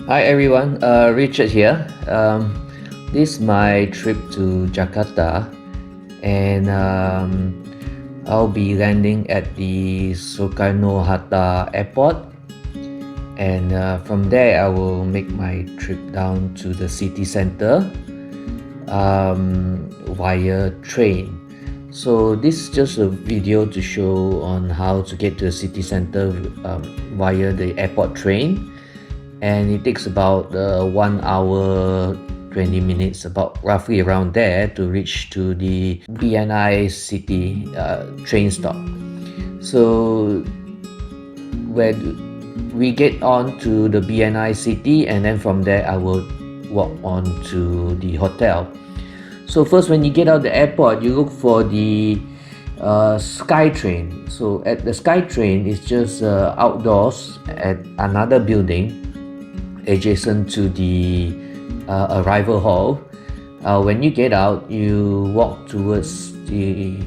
Hi everyone, Richard here. This is my trip to Jakarta, and I'll be landing at the Soekarno-Hatta airport, and from there I will make my trip down to the city center via train. So this is just a video to show on how to get to the city center via the airport train, and it takes about 1 hour 20 minutes, about roughly around there, to reach to the BNI City train stop. So when we get on to the BNI City, and then from there I will walk on to the hotel. So first, when you get out the airport, you look for the SkyTrain. So at the SkyTrain, it's just outdoors at another building adjacent to the arrival hall. When you get out, you walk towards the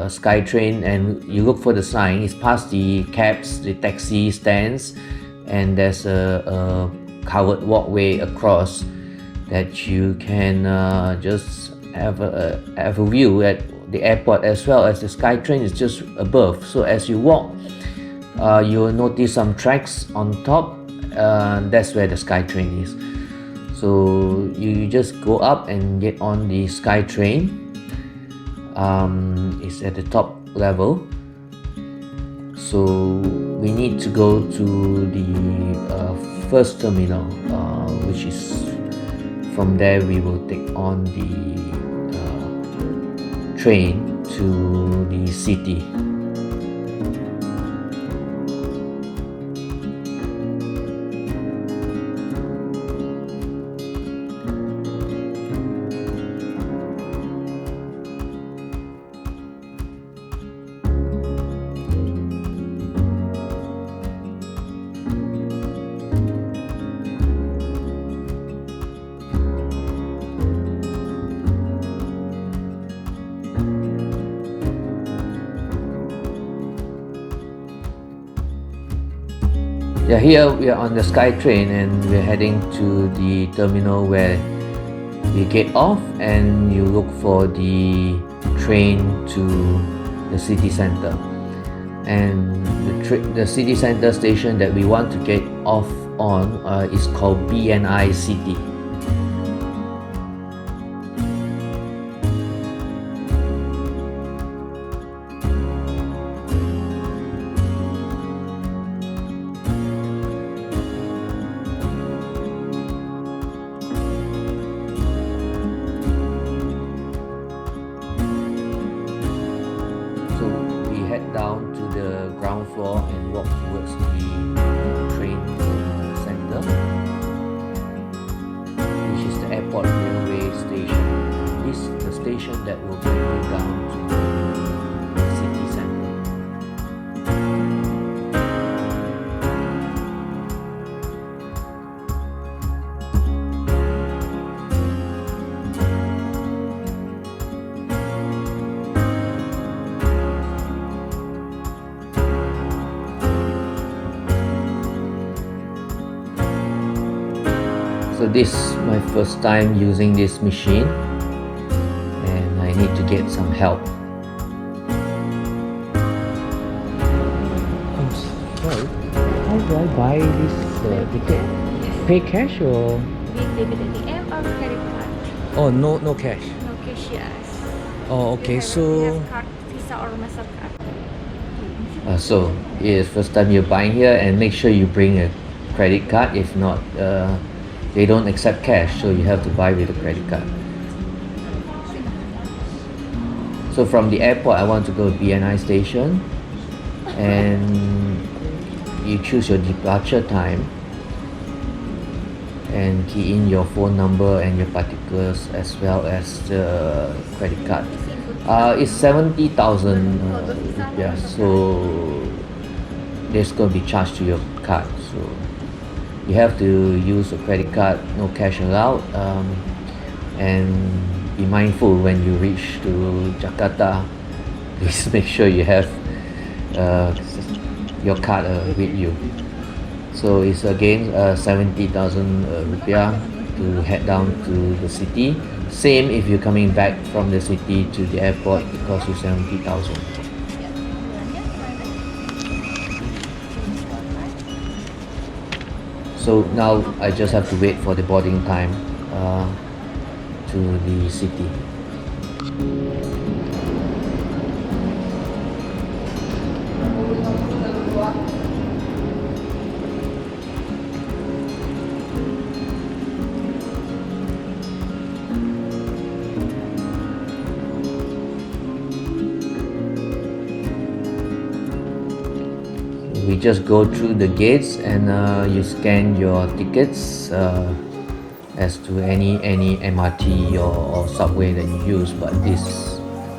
SkyTrain and you look for the sign. It's past the cabs, the taxi stands, and there's a covered walkway across that you can just have a view at the airport, as well as the SkyTrain is just above. So as you walk, you will notice some tracks on top. That's where the SkyTrain is. So you just go up and get on the SkyTrain. It's at the top level. So we need to go to the first terminal, which is from there we will take on the train to the city. Yeah, here we are on the SkyTrain and we're heading to the terminal where you get off and you look for the train to the city center. And the city center station that we want to get off on is called BNI City. Down to the ground floor and walk towards the train center, which is the airport railway station. This is the station that will bring you down to the city center. So this is my first time using this machine and I need to get some help. I'm sorry, how do I buy this ticket? Pay cash or? With debit ATM or credit card? Oh, no cash. No cash, yes. Oh, okay, We so have card, Visa or Mastercard. So it's first time you're buying here, and make sure you bring a credit card. If not, they don't accept cash, so you have to buy with a credit card. So from the airport, I want to go to BNI station, and you choose your departure time and key in your phone number and your particulars as well as the credit card. It's 70,000 rupiah, so there's going to be charged to your card. So you have to use a credit card, no cash allowed, and be mindful when you reach to Jakarta. Please make sure you have your card with you. So it's again 70,000 rupiah to head down to the city. Same if you're coming back from the city to the airport, it costs you 70,000. So now I just have to wait for the boarding time to the city. We just go through the gates and you scan your tickets as to any MRT or subway that you use, but this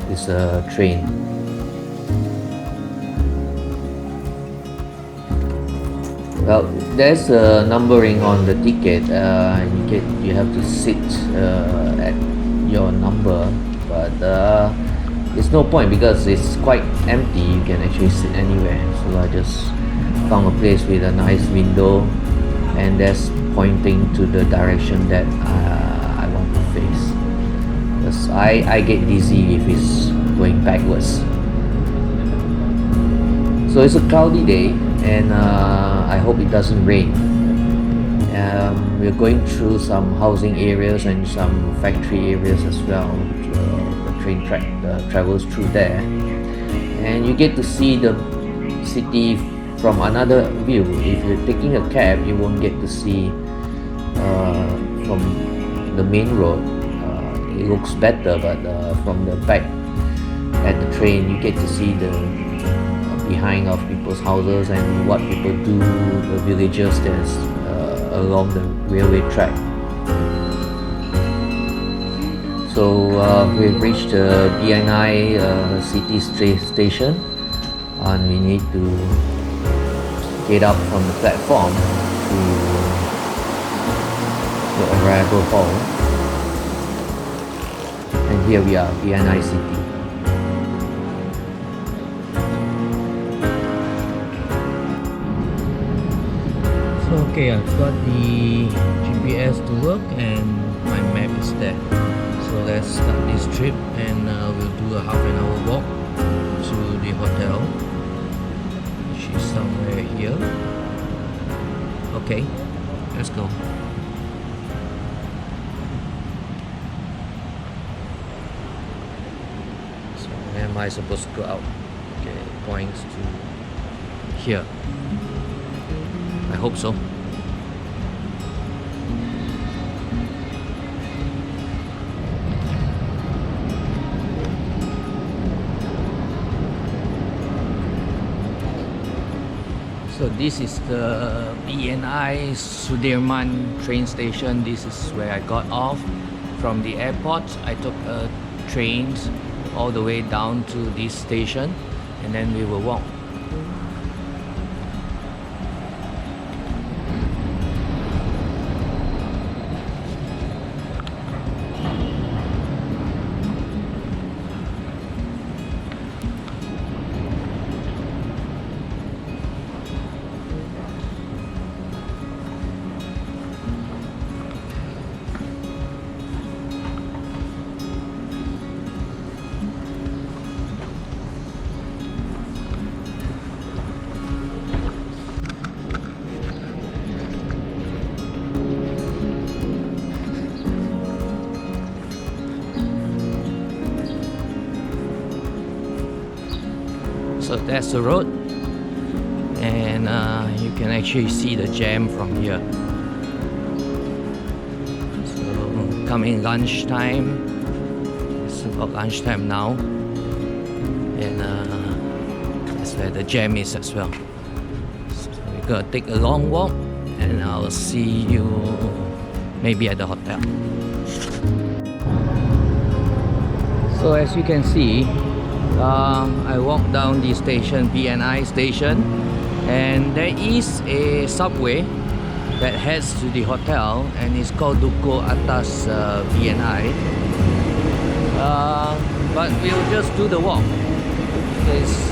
is a train. Well, there's a numbering on the ticket. You have to sit at your number, but it's no point because it's quite empty. You can actually sit anywhere. So I just found a place with a nice window, and that's pointing to the direction that I want to face. Because I get dizzy if it's going backwards. So it's a cloudy day, and I hope it doesn't rain. We're going through some housing areas and some factory areas as well. The train track travels through there, and you get to see the city from another view. If you're taking a cab, you won't get to see from the main road. It looks better, but from the back at the train, you get to see the behind of people's houses and what people do, the villagers that's along the railway track. So we've reached the BNI City station, and we need to get up from the platform to the arrival hall. And here we are, BNI City. So okay, I've got the GPS to work and my map is there. So let's start this trip, and we'll do a half an hour walk to the hotel, which is somewhere here. Okay, let's go. So where am I supposed to go out? Okay, it points to here. I hope so. So this is the BNI Sudirman train station. This is where I got off from the airport. I took a train all the way down to this station, and then we will walk. So that's the road, and you can actually see the jam from here. So coming lunchtime, it's about lunchtime now, and that's where the jam is as well. So we're gonna take a long walk, and I'll see you maybe at the hotel. So as you can see, I walked down the station, BNI station, and there is a subway that heads to the hotel, and it's called Duku Atas BNI. But we'll just do the walk. It's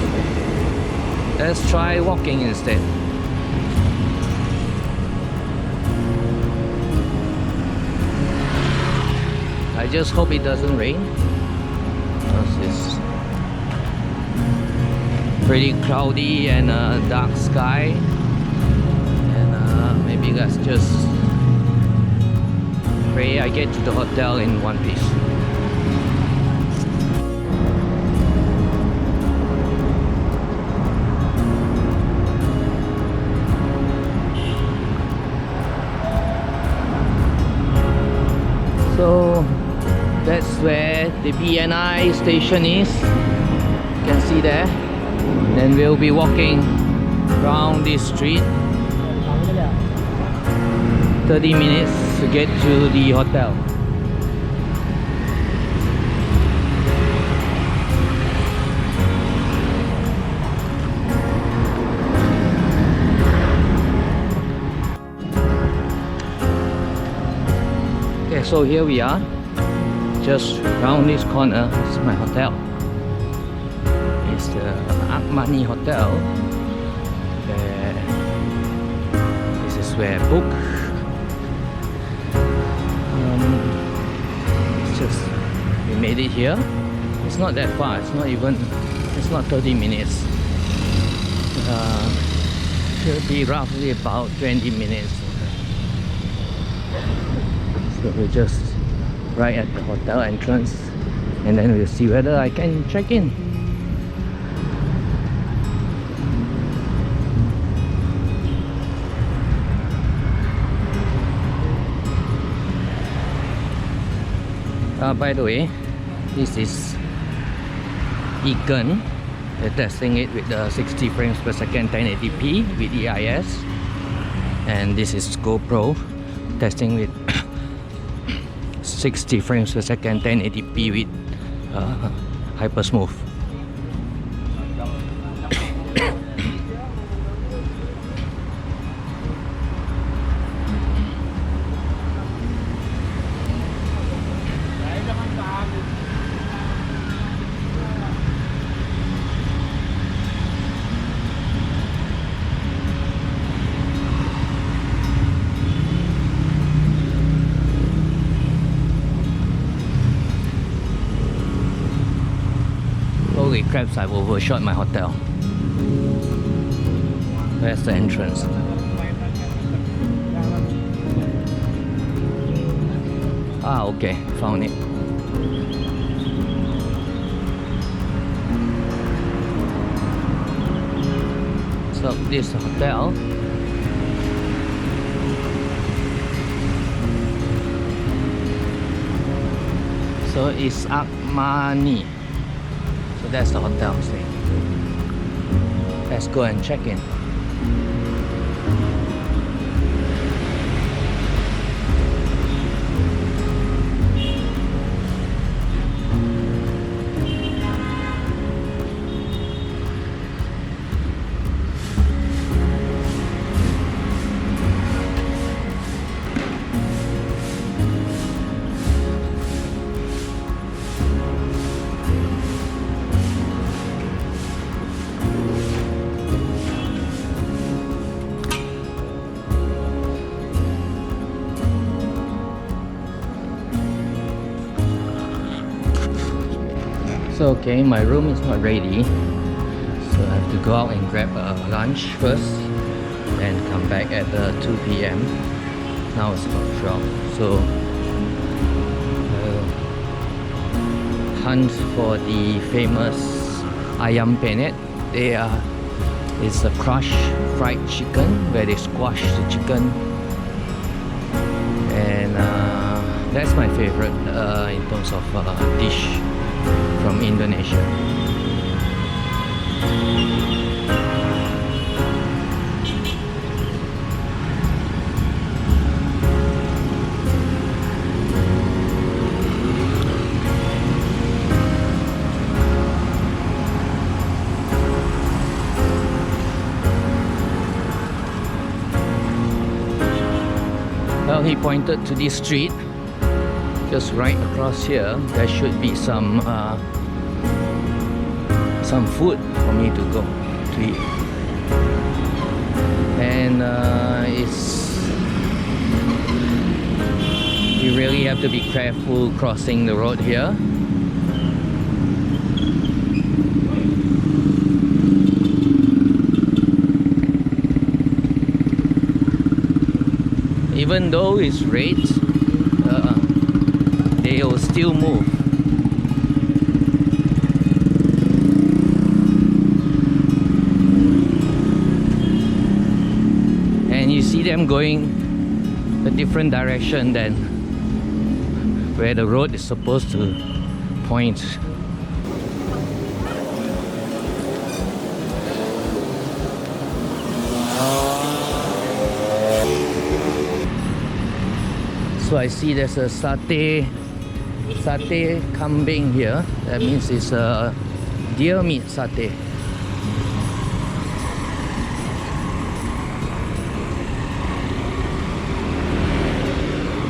Let's try walking instead. I just hope it doesn't rain, because it's pretty cloudy and dark sky, and maybe let's just pray I get to the hotel in one piece. So that's where the BNI station is. You can see there. Then we'll be walking around this street 30 minutes to get to the hotel. Okay, so here we are. Just around this corner is my hotel. It's the Akmani Hotel. This is where I book. It's just, we made it here. It's not that far. It's not 30 minutes. Should be roughly about 20 minutes. So we're just right at the hotel entrance, and then we'll see whether I can check in. By the way, this is Icon. They're testing it with 60 frames per second 1080p with EIS, and this is GoPro testing with 60 frames per second 1080p with hyper smooth. Holy crap, I've overshot my hotel. Where's the entrance? Ah, okay, found it. So this hotel so it's Akmani. So that's the hotel stay. Let's go and check in. So okay, my room is not ready, so I have to go out and grab lunch first, then come back at 2 p.m. Now it's about 12, so hunt for the famous Ayam Penyet. It's a crushed fried chicken where they squash the chicken, and that's my favorite in terms of dish from Indonesia. Well, he pointed to this street. Just right across here, there should be some food for me to go to eat. and you really have to be careful crossing the road here. Even though it's red, they will still move. And you see them going a different direction than where the road is supposed to point. So I see there's a satay kambing here. That means it's a deer meat satay.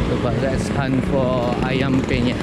So, but let's hunt for Ayam Penyet.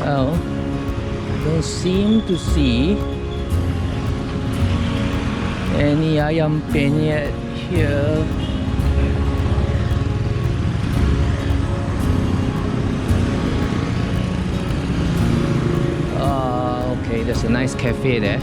Well, I don't seem to see any Ayam Penyet here. Okay, there's a nice cafe there.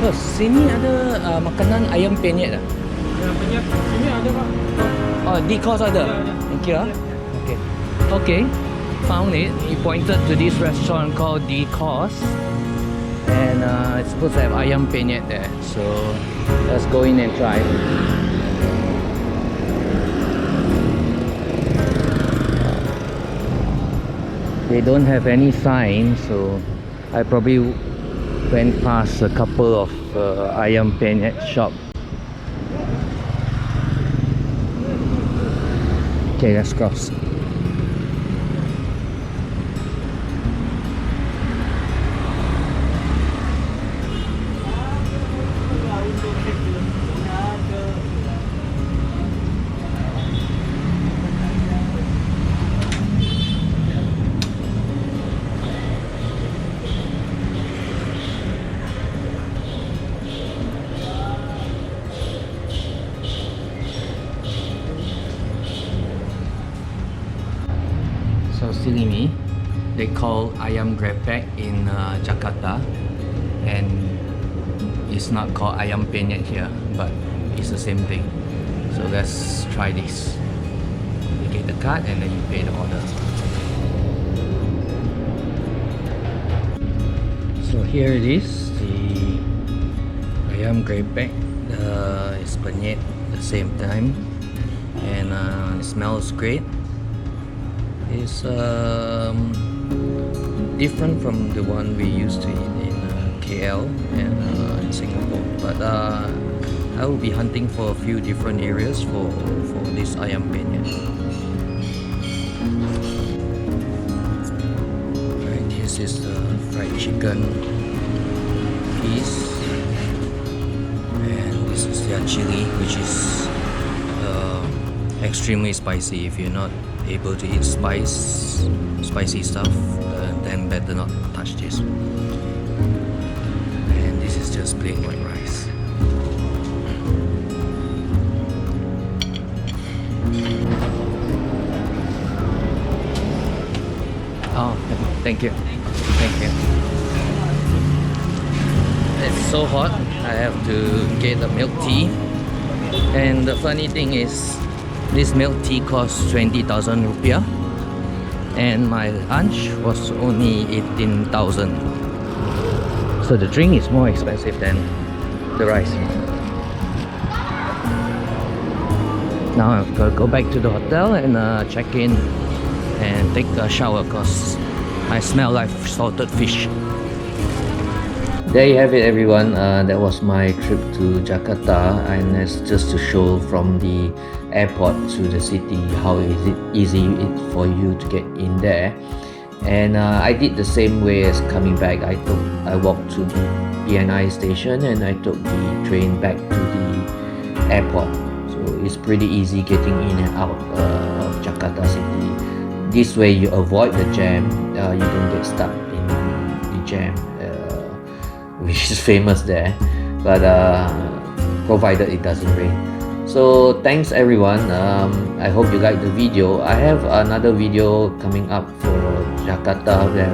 Oh, sini ada makanan ayam penyet tak? Ayam Penyet sini ada Pak. Oh, di kos ada? Ya, ya. Thank you. Okay. Okay, found it. He pointed to this restaurant called D Cost, and it's supposed to have ayam penyet there. So let's go in and try. They don't have any sign, so I probably went past a couple of Ayam Penyet shop. Okay, let's cross. So silly me, they call ayam grepek in Jakarta, and it's not called ayam penyet here, but it's the same thing. So let's try this. You get the card and then you pay the order. So here it is, the ayam grepek. It's penyet at the same time, and it smells great. is different from the one we used to eat in KL and in Singapore. But I will be hunting for a few different areas for this Ayam Penyet. Right, this is the fried chicken piece, and this is their chili, which is extremely spicy. If you're not able to eat spicy stuff, then better not touch this. And this is just plain white rice. Oh, thank you. Thank you. It's so hot, I have to get a milk tea. And the funny thing is, this milk tea costs 20,000 rupiah, and my lunch was only 18,000. So the drink is more expensive than the rice. Now I've got to go back to the hotel and check in and take a shower because I smell like salted fish. There you have it, everyone. That was my trip to Jakarta, and it's just to show from the airport to the city how easy it is for you to get in there. And I did the same way as coming back. I walked to the BNI station and I took the train back to the airport. So it's pretty easy getting in and out of Jakarta city. This way you avoid the jam. You don't get stuck in the jam, which is famous there, but provided it doesn't rain. So thanks everyone. I hope you liked the video. I have another video coming up for Jakarta where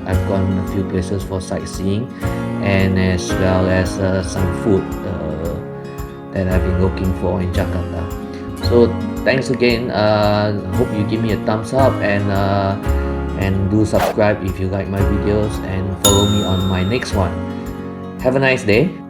I've gone a few places for sightseeing, and as well as some food that I've been looking for in Jakarta. So thanks again. Hope you give me a thumbs up and do subscribe if you like my videos, and follow me on my next one. Have a nice day.